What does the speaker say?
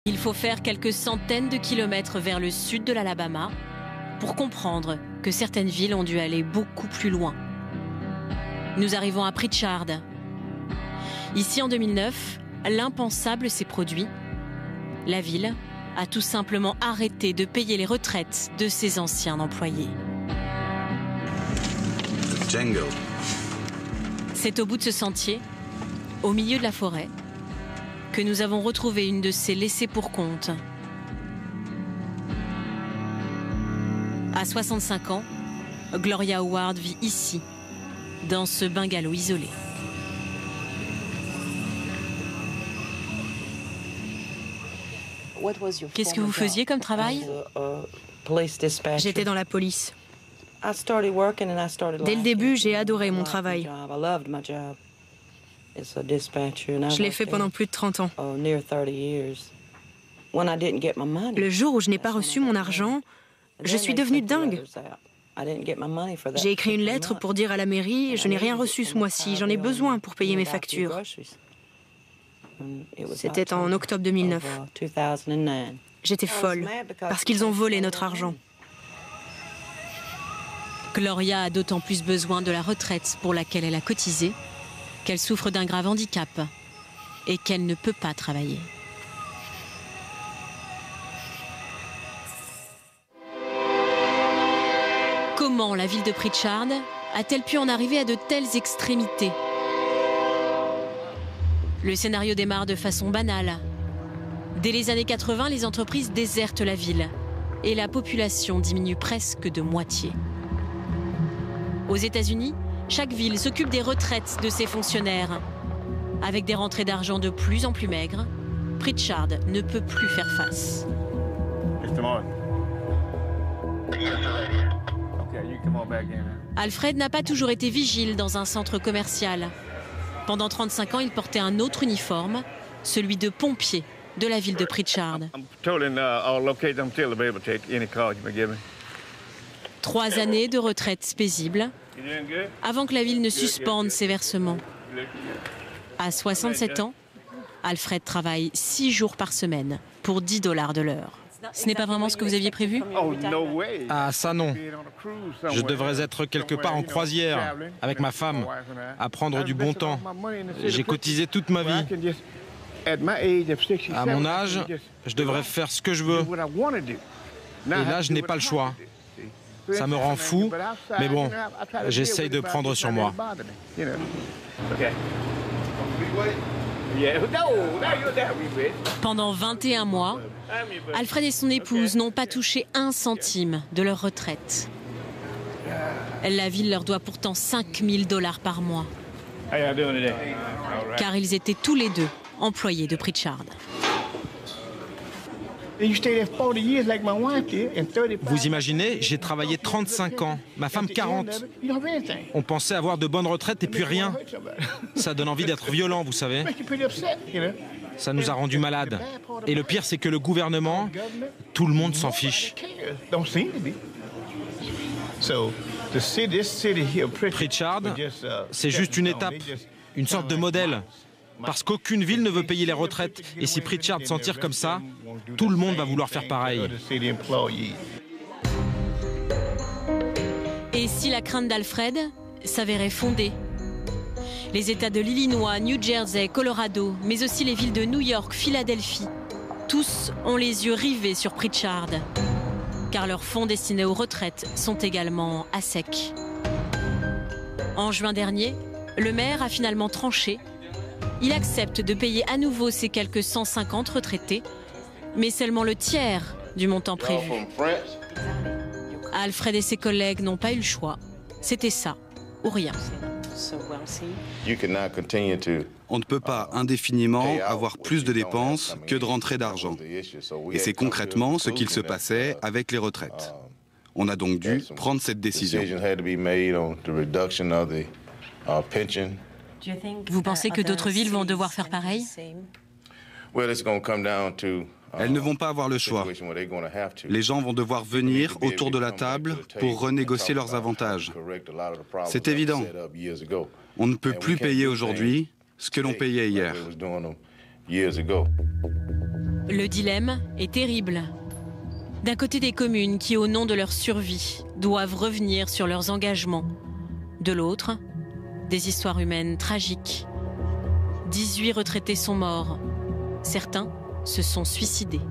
Il faut faire quelques centaines de kilomètres vers le sud de l'Alabama pour comprendre que certaines villes ont dû aller beaucoup plus loin. Nous arrivons à Pritchard. Ici, en 2009, l'impensable s'est produit. La ville a tout simplement arrêté de payer les retraites de ses anciens employés. C'est au bout de ce sentier, au milieu de la forêt, que nous avons retrouvé une de ces laissées pour compte. À 65 ans, Gloria Howard vit ici, dans ce bungalow isolé. Qu'est-ce que vous faisiez comme travail? J'étais dans la police. Dès le début, j'ai adoré mon travail. Je l'ai fait pendant plus de 30 ans. Le jour où je n'ai pas reçu mon argent, je suis devenue dingue. J'ai écrit une lettre pour dire à la mairie « Je n'ai rien reçu ce mois-ci, j'en ai besoin pour payer mes factures ». C'était en octobre 2009. J'étais folle, parce qu'ils ont volé notre argent. Gloria a d'autant plus besoin de la retraite pour laquelle elle a cotisé, qu'elle souffre d'un grave handicap et qu'elle ne peut pas travailler. Comment la ville de Pritchard a-t-elle pu en arriver à de telles extrémités? Le scénario démarre de façon banale. Dès les années 80, les entreprises désertent la ville et la population diminue presque de moitié. Aux États-Unis, chaque ville s'occupe des retraites de ses fonctionnaires. Avec des rentrées d'argent de plus en plus maigres, Pritchard ne peut plus faire face. Alfred n'a pas toujours été vigile dans un centre commercial. Pendant 35 ans, il portait un autre uniforme, celui de pompier de la ville de Pritchard. 3 années de retraite paisible avant que la ville ne suspende ses versements. À 67 ans, Alfred travaille 6 jours par semaine pour $10 de l'heure. Ce n'est pas vraiment ce que vous aviez prévu? Ah, ça non. Je devrais être quelque part en croisière avec ma femme, à prendre du bon temps. J'ai cotisé toute ma vie. À mon âge, je devrais faire ce que je veux. Et là, je n'ai pas le choix. Ça me rend fou, mais bon, j'essaye de prendre sur moi. Pendant 21 mois, Alfred et son épouse n'ont pas touché 1 centime de leur retraite. La ville leur doit pourtant $5000 par mois. Car ils étaient tous les deux employés de Pritchard. Vous imaginez, j'ai travaillé 35 ans, ma femme 40. On pensait avoir de bonnes retraites et puis rien. Ça donne envie d'être violent, vous savez. Ça nous a rendus malades. Et le pire, c'est que le gouvernement, tout le monde s'en fiche. Pritchard, c'est juste une étape, une sorte de modèle. Parce qu'aucune ville ne veut payer les retraites. Et si Pritchard s'en tire comme ça, tout le monde va vouloir faire pareil. Et si la crainte d'Alfred s'avérait fondée? Les États de l'Illinois, New Jersey, Colorado, mais aussi les villes de New York, Philadelphie, tous ont les yeux rivés sur Pritchard. Car leurs fonds destinés aux retraites sont également à sec. En juin dernier, le maire a finalement tranché. Il accepte de payer à nouveau ses quelques 150 retraités, mais seulement le tiers du montant prévu. Alfred et ses collègues n'ont pas eu le choix. C'était ça ou rien. On ne peut pas indéfiniment avoir plus de dépenses que de rentrées d'argent. Et c'est concrètement ce qu'il se passait avec les retraites. On a donc dû prendre cette décision. Vous pensez que d'autres villes vont devoir faire pareil? Elles ne vont pas avoir le choix. Les gens vont devoir venir autour de la table pour renégocier leurs avantages. C'est évident. On ne peut plus payer aujourd'hui ce que l'on payait hier. Le dilemme est terrible. D'un côté, des communes qui, au nom de leur survie, doivent revenir sur leurs engagements. De l'autre, des histoires humaines tragiques. 18 retraités sont morts. Certains se sont suicidés.